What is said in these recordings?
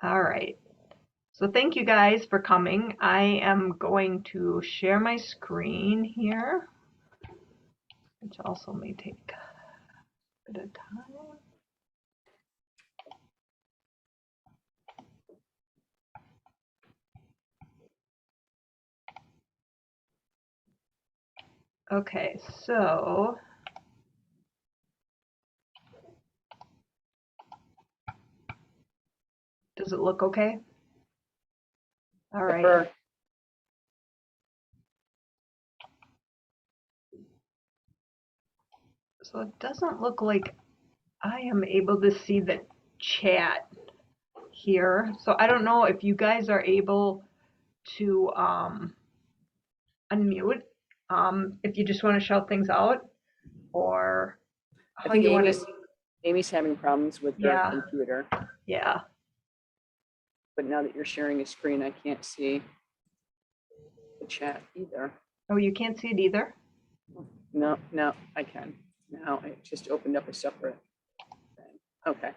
All right. So thank you guys for coming. I am going to share my screen here, which also may take a bit of time. Okay, so does it look okay? All right. So it doesn't look like I am able to see the chat here. So I don't know if you guys are able to unmute, if you just want to shout things out, or I how think you want to. Amy's having problems with her Yeah. computer. Yeah. But now that you're sharing a screen, I can't see the chat either. Oh, you can't see it either? No, I can. Now it just opened up a separate thing. Okay,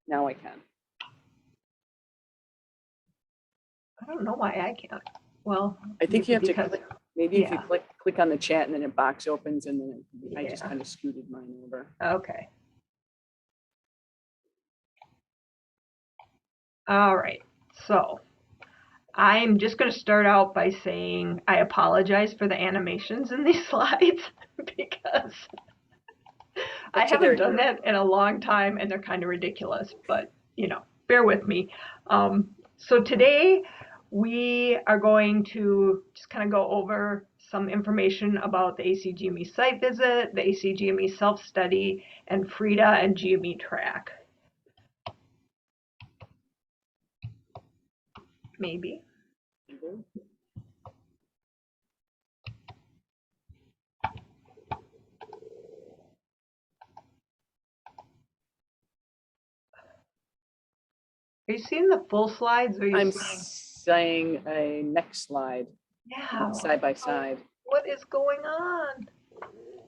now I can. I don't know why I can't. Well, I think you have to click, maybe if you yeah. click on the chat and then a box opens and then I just Yeah. kind of scooted mine over. Okay. All right. So I'm just going to start out by saying I apologize for the animations in these slides because I haven't done that in a long time and they're kind of ridiculous, but you know, bear with me. So today we are going to just kind of go over some information about the ACGME site visit, the ACGME self-study, and FREIDA and GME Track. Maybe. Are you seeing the full slides? Or are you I'm seeing a next slide. Yeah. Side by side. What is going on?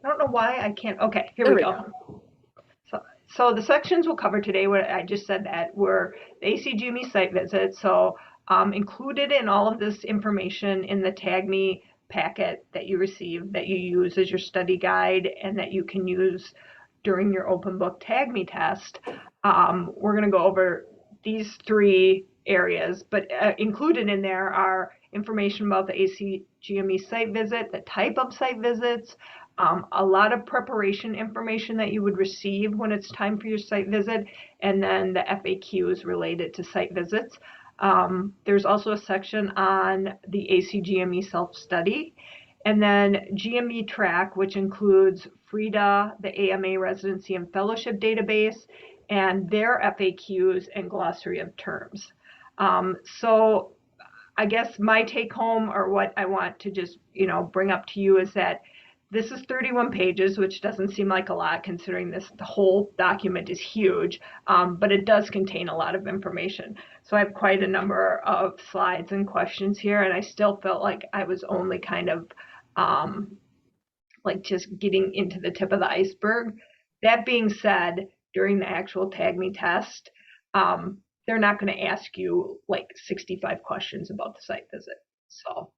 I don't know why I can't. Okay, here we go. So the sections we'll cover today, what I just said that were the ACGME site visit. So included in all of this information in the TAGME packet that you receive, that you use as your study guide and that you can use during your open book TAGME test, we're going to go over these three areas, but included in there are information about the ACGME site visit, the type of site visits, a lot of preparation information that you would receive when it's time for your site visit, and then the FAQs related to site visits. There's also a section on the ACGME self-study, and then GME Track, which includes FREIDA, the AMA Residency and Fellowship Database, and their FAQs and glossary of terms. So I guess my take home, or what I want to just, bring up to you, is that this is 31 pages, which doesn't seem like a lot considering the whole document is huge, but it does contain a lot of information. So I have quite a number of slides and questions here, and I still felt like I was only kind of like just getting into the tip of the iceberg. That being said, during the actual TAGME test, they're not going to ask you like 65 questions about the site visit. So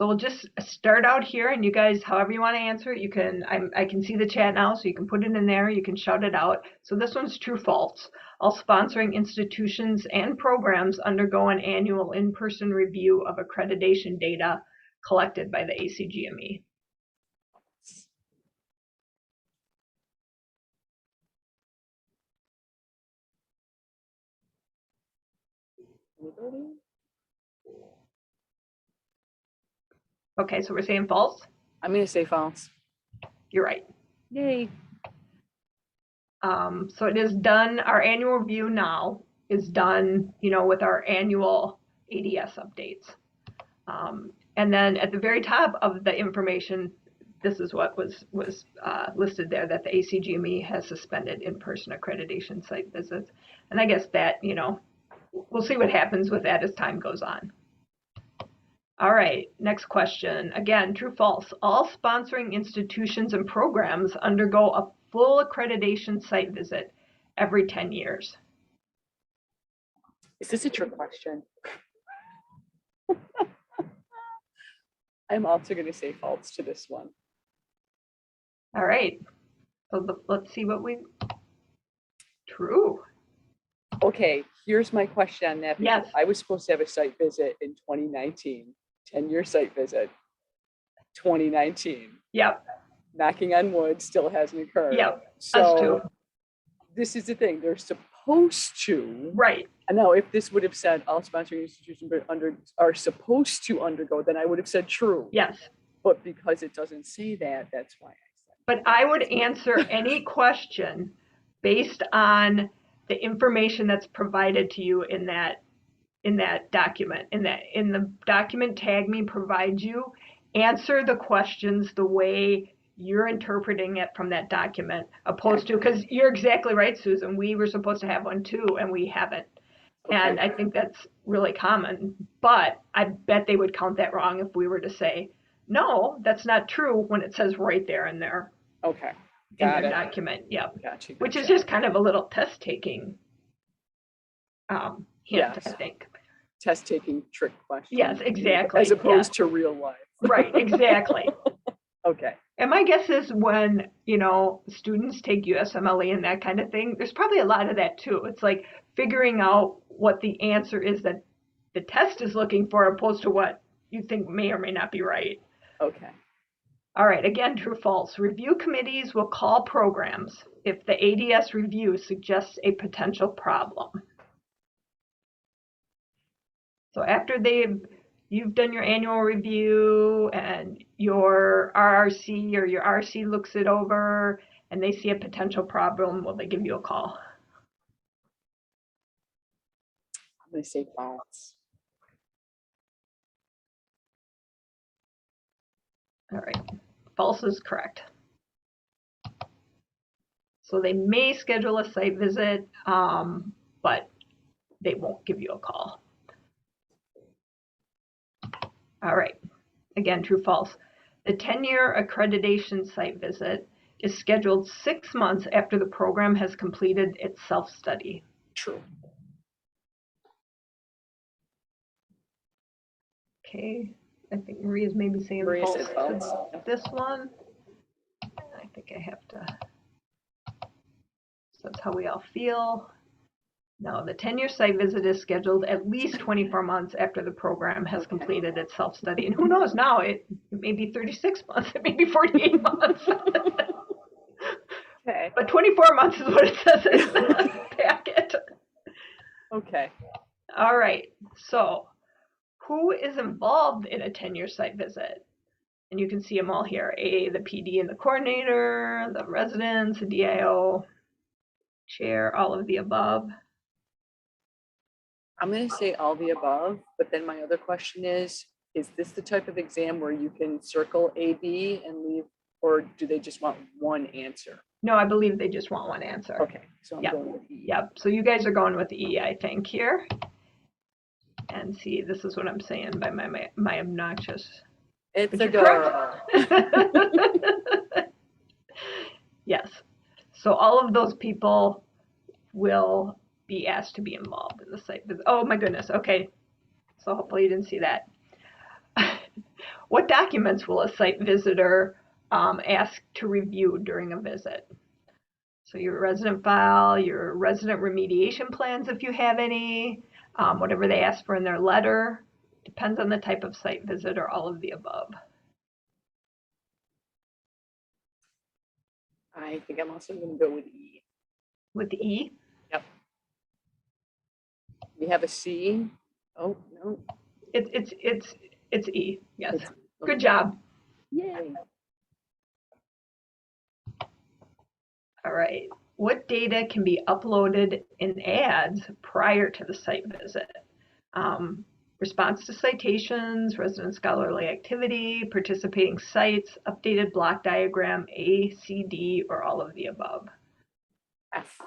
we'll just start out here, and you guys, however you want to answer it, you can. I can see the chat now, so you can put it in there. You can shout it out. So this one's true, false. All sponsoring institutions and programs undergo an annual in-person review of accreditation data collected by the ACGME. Okay, so we're saying false? I'm going to say false. You're right. Yay. So it is done, our annual review now is done, with our annual ADS updates. And then at the very top of the information, this is what was listed there, that the ACGME has suspended in-person accreditation site visits. And I guess that, we'll see what happens with that as time goes on. All right, next question. Again, true, false. All sponsoring institutions and programs undergo a full accreditation site visit every 10 years. Is this a trick question? I'm also going to say false to this one. All right. So let's see what we. True. Okay, here's my question on that. Yes. I was supposed to have a site visit in 2019, 10-year site visit, 2019. Yep. Knocking on wood, still hasn't occurred. Yep. So Us too. this is the thing, they're supposed to. Right. And now if this would have said all sponsoring institutions are supposed to undergo, then I would have said true. Yes. But because it doesn't say that, that's why I said. But I would answer any question based on the information that's provided to you in that document. In the document TAGME provides you, answer the questions the way you're interpreting it from that document, opposed to, because you're exactly right, Susan. We were supposed to have one too, and we haven't. Okay. And I think that's really common. But I bet they would count that wrong if we were to say, no, that's not true, when it says right there in their Okay. in their document. Yep. Gotcha. Which is just kind of a little test taking hint, Yes. I think. Test taking trick question. Yes, exactly. As opposed to real life. Right, exactly. Okay. And my guess is when, students take USMLE and that kind of thing, there's probably a lot of that too. It's like figuring out what the answer is that the test is looking for, opposed to what you think may or may not be right. Okay. All right, again, true, false. Review committees will call programs if the ADS review suggests a potential problem. So after you've done your annual review and your RRC or your RC looks it over and they see a potential problem, will they give you a call? I'm going to say false. All right, false is correct. So they may schedule a site visit, but they won't give you a call. All right, again, true, false. The 10-year accreditation site visit is scheduled 6 months after the program has completed its self-study. True. Okay, I think Maria's maybe saying Maria false said false. to this one. I think I have to, so that's how we all feel. No, the 10-year site visit is scheduled at least 24 months after the program has completed its self-study. And who knows now, it may be 36 months, it may be 48 months. Okay. But 24 months is what it says in the packet. Okay. All right, so who is involved in a 10-year site visit? And you can see them all here. The PD and the coordinator, the residents, the DIO, chair, all of the above. I'm going to say all the above, but then my other question is this the type of exam where you can circle A, B and leave, or do they just want one answer? No, I believe they just want one answer. Okay, so I'm going with E. Yep, so you guys are going with E, I think, here. And see, this is what I'm saying by my obnoxious. It's a girl. Yes, so all of those people will be asked to be involved in the site visit. Oh my goodness, okay. So hopefully you didn't see that. What documents will a site visitor ask to review during a visit? So your resident file, your resident remediation plans if you have any, whatever they ask for in their letter, depends on the type of site visit or all of the above. I think I'm also going to go with E. With E? Yep. We have a C. Oh, no. It's E, yes. Okay. Good job. Yay. All right. What data can be uploaded in ads prior to the site visit? Response to citations, resident scholarly activity, participating sites, updated block diagram, A, C, D, or all of the above? F.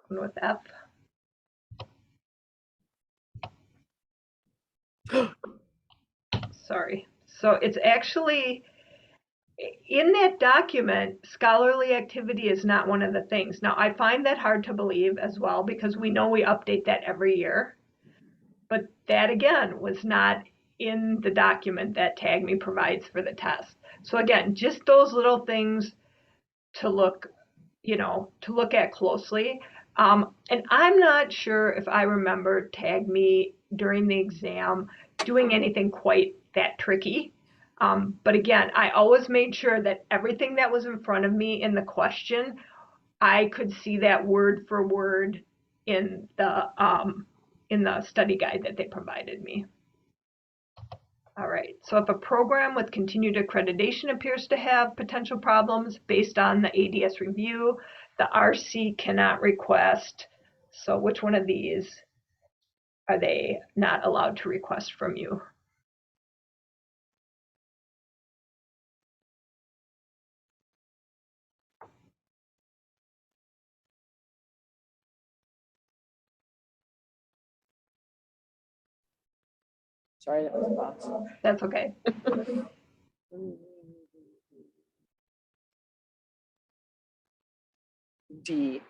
Going with F. Sorry. So it's actually in that document, scholarly activity is not one of the things. Now, I find that hard to believe as well because we know we update that every year. But that, again, was not in the document that TAGME provides for the test. So again, just those little things to look, to look at closely. And I'm not sure if I remember TAGME during the exam doing anything quite that tricky. But again, I always made sure that everything that was in front of me in the question, I could see that word for word in the study guide that they provided me. All right, so if a program with continued accreditation appears to have potential problems based on the ADS review, the RC cannot request. So which one of these are they not allowed to request from you? Sorry, that was a box. That's okay. D.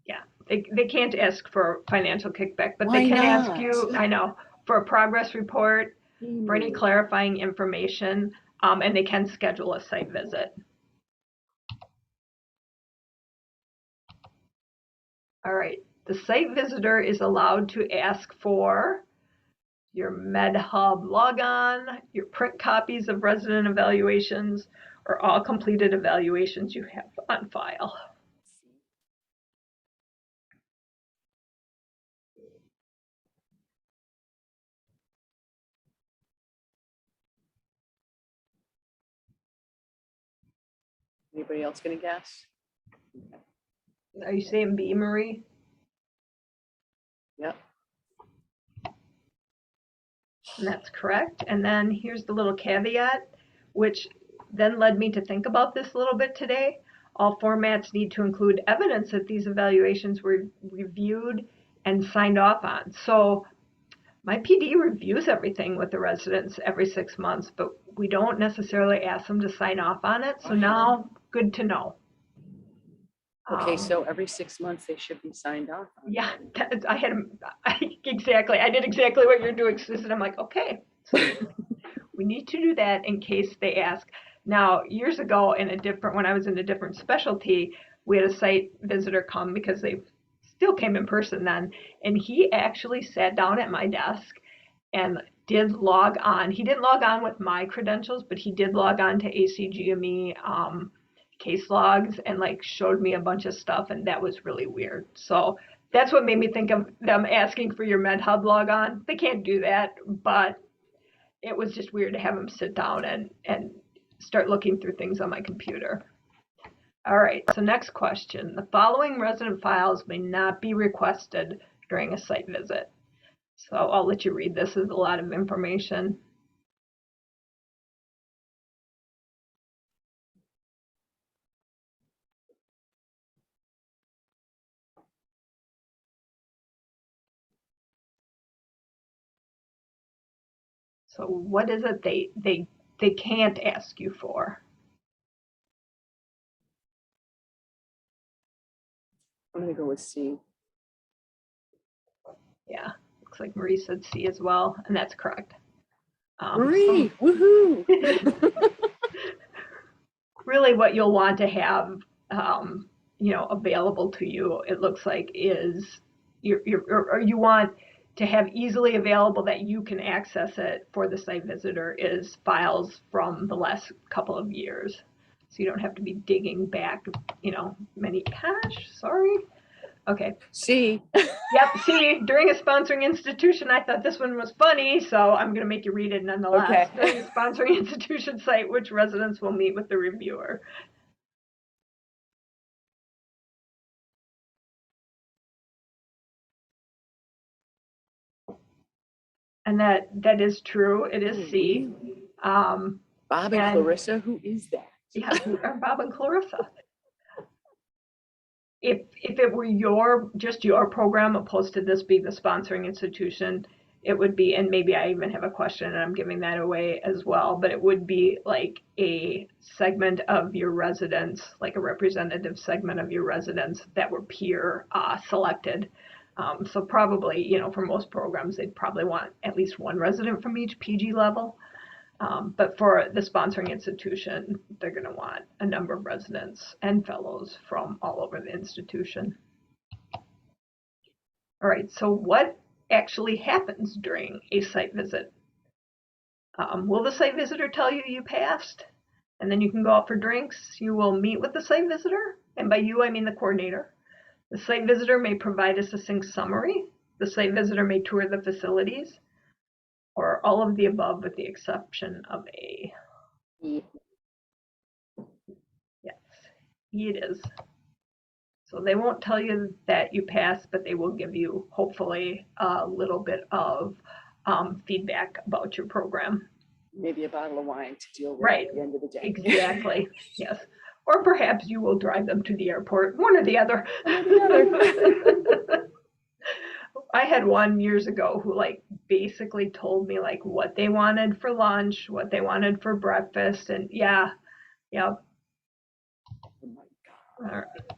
Yeah, they can't ask for financial kickback, but Why they can not? ask you, I know, for a progress report, for any clarifying information, and they can schedule a site visit. All right, the site visitor is allowed to ask for your MedHub logon, your print copies of resident evaluations, or all completed evaluations you have on file. Anybody else gonna guess? Are you saying B, Marie? Yep. And that's correct. And then here's the little caveat, which then led me to think about this a little bit today. All formats need to include evidence that these evaluations were reviewed and signed off on. So my PD reviews everything with the residents every 6 months, but we don't necessarily ask them to sign off on it. So now, good to know. Okay, so every 6 months they should be signed off on. Yeah, I did exactly what you're doing, Susan. I'm like, okay, so we need to do that in case they ask. Now, years ago, when I was in a different specialty, we had a site visitor come because they still came in person then, and he actually sat down at my desk and did log on. He didn't log on with my credentials, but he did log on to ACGME case logs and like showed me a bunch of stuff, and that was really weird. So that's what made me think of them asking for your MedHub logon. They can't do that, but it was just weird to have him sit down and start looking through things on my computer. All right, so next question. The following resident files may not be requested during a site visit. So I'll let you read this. Is a lot of information. So what is it they can't ask you for? I'm gonna go with C. Yeah, looks like Marie said C as well, and that's correct. Marie, woohoo! Really, what you'll want to have, available to you, it looks like, is you want to have easily available that you can access it for the site visitor is files from the last couple of years. So you don't have to be digging back, sorry. Okay. C. Yep, see, during a sponsoring institution, I thought this one was funny, so I'm going to make you read it nonetheless. Okay. During a sponsoring institution site, which residents will meet with the reviewer. And that is true. It is C. Bob and Clarissa, who is that? Yeah, Bob and Clarissa. If it were just your program opposed to this being the sponsoring institution, it would be, and maybe I even have a question and I'm giving that away as well, but it would be like a segment of your residents, like a representative segment of your residents that were peer selected. So probably, you know, for most programs, they'd probably want at least one resident from each PG level. But for the sponsoring institution, they're going to want a number of residents and fellows from all over the institution. All right, so what actually happens during a site visit? Will the site visitor tell you you passed? And then you can go out for drinks. You will meet with the site visitor. And by you, I mean the coordinator. The site visitor may provide a succinct summary. The site visitor may tour the facilities, or all of the above with the exception of A. E. Yes, E it is. So they won't tell you that you passed, but they will give you, hopefully, a little bit of feedback about your program. Maybe a bottle of wine to deal with Right. at the end of the day. Exactly. Yes. Or perhaps you will drive them to the airport, one or the other. I had one years ago who like basically told me like what they wanted for lunch, what they wanted for breakfast, and yeah. Oh my God. All right.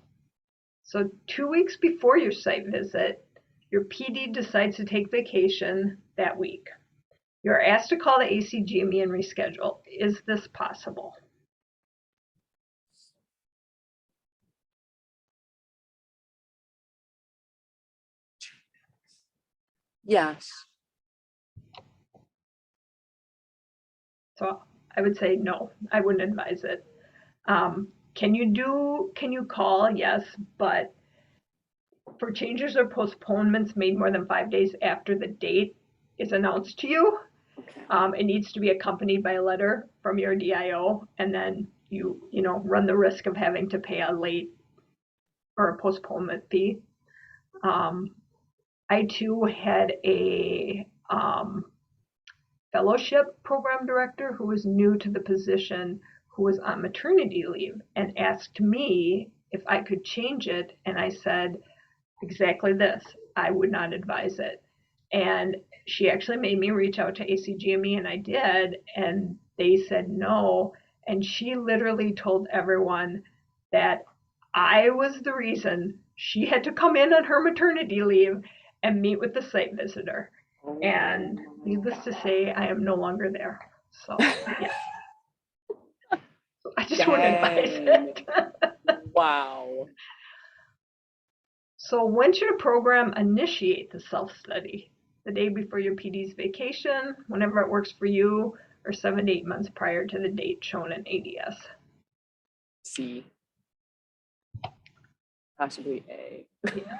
So 2 weeks before your site visit, your PD decides to take vacation that week. You're asked to call the ACGME and reschedule. Is this possible? Yes. So I would say no, I wouldn't advise it. Can you call? Yes, but for changes or postponements made more than 5 days after the date is announced to you, Okay. it needs to be accompanied by a letter from your DIO, and then you run the risk of having to pay a late or a postponement fee. I too had a fellowship program director who was new to the position, who was on maternity leave, and asked me if I could change it, and I said exactly this: I would not advise it. And she actually made me reach out to ACGME, and I did, and they said no. And she literally told everyone that I was the reason she had to come in on her maternity leave and meet with the site visitor. And needless to say, I am no longer there. So, yeah. So I just wouldn't advise it. Wow. So when should a program initiate the self-study? The day before your PD's vacation, whenever it works for you, or 7 to 8 months prior to the date shown in ADS? C. Possibly A. Yeah.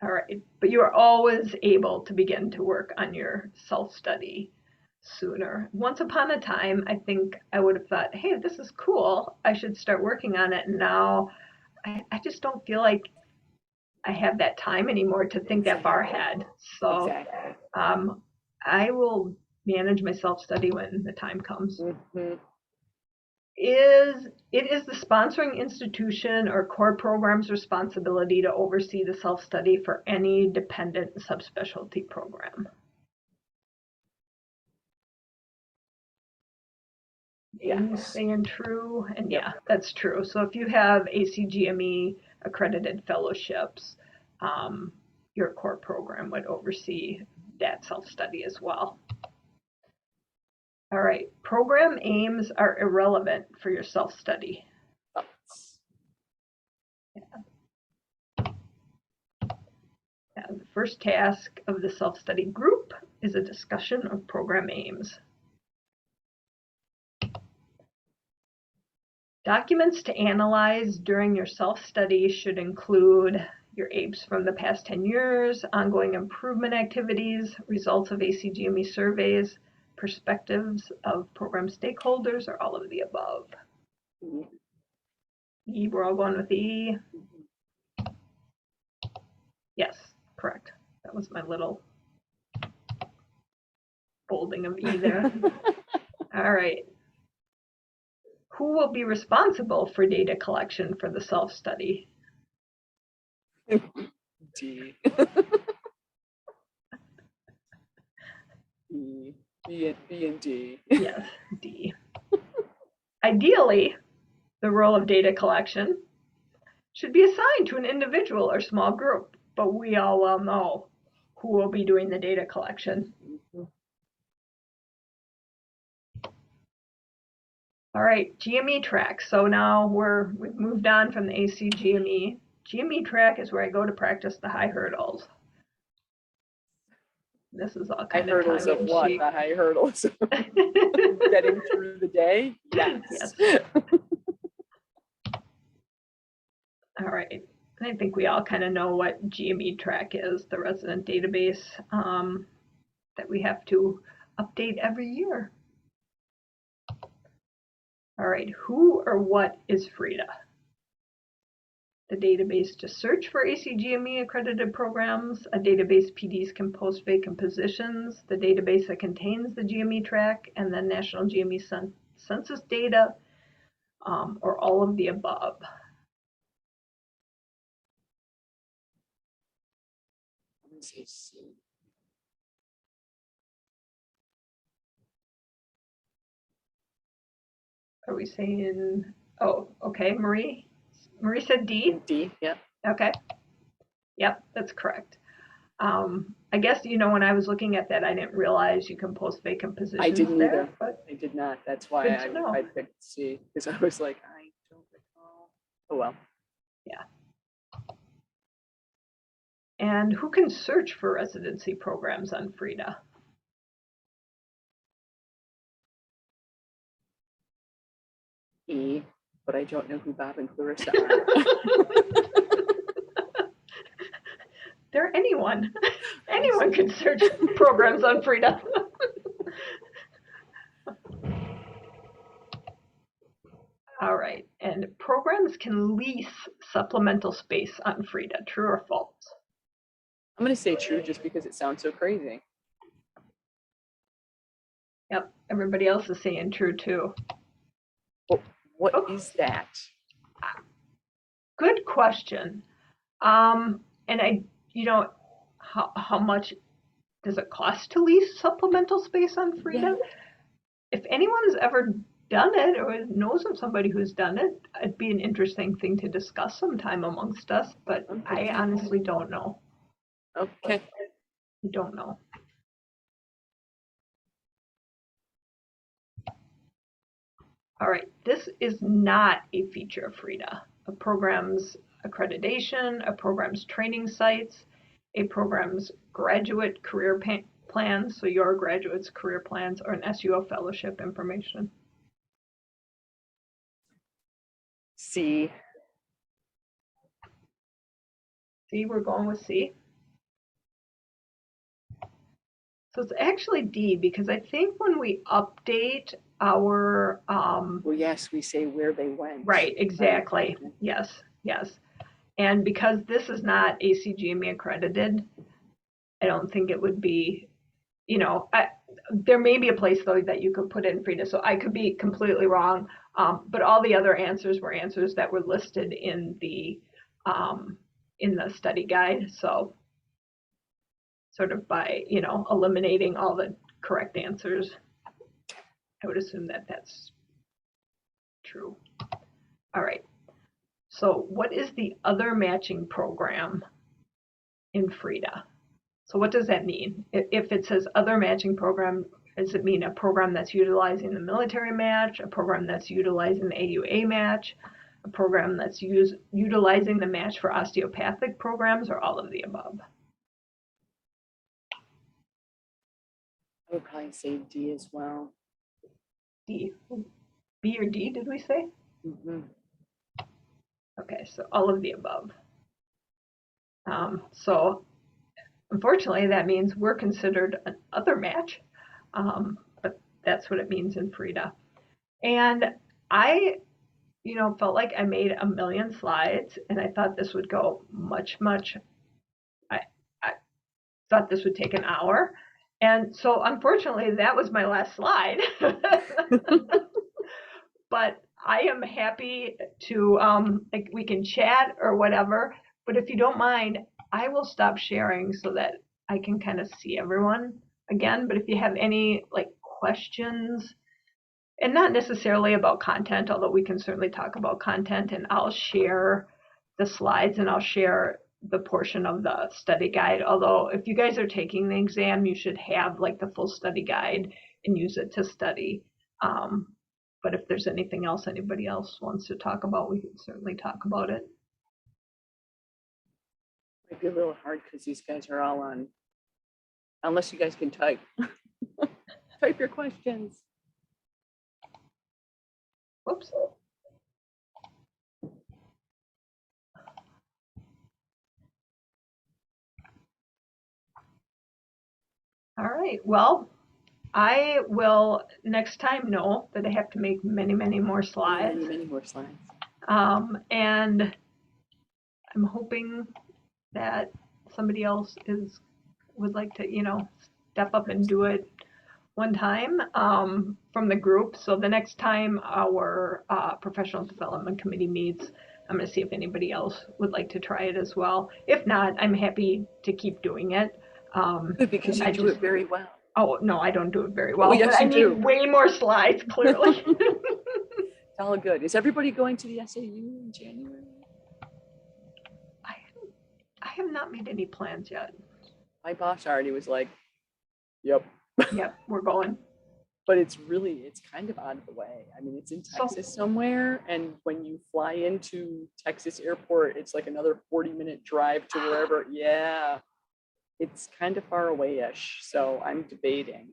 All right, but you are always able to begin to work on your self-study sooner. Once upon a time, I think I would have thought, hey, this is cool. I should start working on it. And now I just don't feel like I have that time anymore to think that far ahead. So Exactly. I will manage my self-study when the time comes. Mm-hmm. It is the sponsoring institution or core program's responsibility to oversee the self-study for any dependent subspecialty program. Yes. Staying true, and yeah, that's true. So if you have ACGME accredited fellowships, your core program would oversee that self-study as well. All right, program aims are irrelevant for your self-study. The first task of the self-study group is a discussion of program aims. Documents to analyze during your self-study should include your APEs from the past 10 years, ongoing improvement activities, results of ACGME surveys, perspectives of program stakeholders, or all of the above. E, we're all going with E. Yes, correct. That was my little folding of E there. All right. Who will be responsible for data collection for the self-study? D. B and D. Yes, D. Ideally, the role of data collection should be assigned to an individual or small group, but we all well know who will be doing the data collection. Mhm. All right, GME track. So now we've moved on from the ACGME. GME track is where I go to practice the high hurdles. This is all High kind of hurdles of what? tongue-in-cheek. The high hurdles of getting through the day? Yes. Yes. All right. I think we all kind of know what GME track is, the resident database that we have to update every year. All right, who or what is FREIDA? The database to search for ACGME accredited programs, a database PDs can post vacant positions, the database that contains the GME track, and then national GME census data, or all of the above. Are we saying, oh, okay, Marie? Marie said D? D, yeah. Okay. Yep, that's correct. I guess, when I was looking at that, I didn't realize you can post vacant positions I didn't there, either. but I did not. That's why I picked C, because I was like, I don't recall. Oh, well. Yeah. And who can search for residency programs on FREIDA? E, but I don't know who Bob and Clarissa are. They're anyone. Anyone can search programs on FREIDA. All right, and programs can lease supplemental space on FREIDA, true or false? I'm going to say true just because it sounds so crazy. Yep, everybody else is saying true too. What is that? Good question. And how much does it cost to lease supplemental space on FREIDA? Yeah. If anyone's ever done it or knows of somebody who's done it, it'd be an interesting thing to discuss sometime amongst us, but I honestly don't know. Okay. I don't know. All right, this is not a feature of FREIDA. A program's accreditation, a program's training sites, a program's graduate career plans, so your graduate's career plans, or an SUO fellowship information. C. C, we're going with C. So it's actually D, because I think when we update our well, yes, we say where they went. Right, exactly. Right. Yes. And because this is not ACGME accredited, I don't think it would be, there may be a place though that you could put in FREIDA, so I could be completely wrong. But all the other answers were answers that were listed in the study guide. So sort of by, eliminating all the correct answers, I would assume that that's true. All right. So what is the other matching program in FREIDA? So what does that mean? If it says other matching program, does it mean a program that's utilizing the military match, a program that's utilizing the AUA match, a program that's utilizing the match for osteopathic programs, or all of the above? I would probably say D as well. D. B or D, did we say? Mm-hmm. Okay, so all of the above. So unfortunately, that means we're considered an other match, but that's what it means in FREIDA. And I, felt like I made a million slides, and I thought this would go much. I thought this would take an hour. And so unfortunately, that was my last slide. But I am happy to, we can chat or whatever, but if you don't mind, I will stop sharing so that I can kind of see everyone again. But if you have any like questions, and not necessarily about content, although we can certainly talk about content, and I'll share the slides and I'll share the portion of the study guide. Although if you guys are taking the exam, you should have like the full study guide and use it to study. But if there's anything else anybody else wants to talk about, we can certainly talk about it. Might be a little hard because these guys are all on, unless you guys can type. Type your questions. Whoops. All right, well, I will next time know that I have to make many, many more slides. Many more slides. And I'm hoping that somebody else would like to, you know, step up and do it one time from the group. So the next time our professional development committee meets, I'm going to see if anybody else would like to try it as well. If not, I'm happy to keep doing it. Good, because you do it very well. Oh, no, I don't do it very well. Oh, yes, but I you do. need way more slides, clearly. It's all good. Is everybody going to the SAU in January? I have not made any plans yet. My boss already was like, yep. Yep, we're going. But it's kind of out of the way. I mean, it's in Texas somewhere. And when you fly into Texas airport, it's like another 40-minute drive to wherever. Yeah, it's kind of far away-ish. So I'm debating.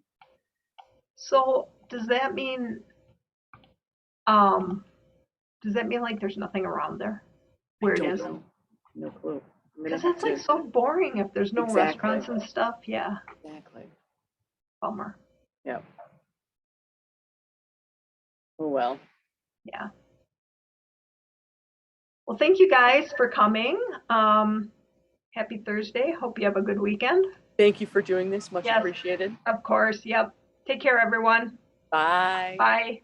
So does that mean like there's nothing around there where it is? Know. No clue. Because that's like so boring if there's no restaurants and stuff. Yeah. Exactly. Bummer. Yep. Oh, well. Yeah. Well, thank you guys for coming. Happy Thursday. Hope you have a good weekend. Thank you for doing this. Much appreciated. Of course. Yep. Take care, everyone. Bye. Bye.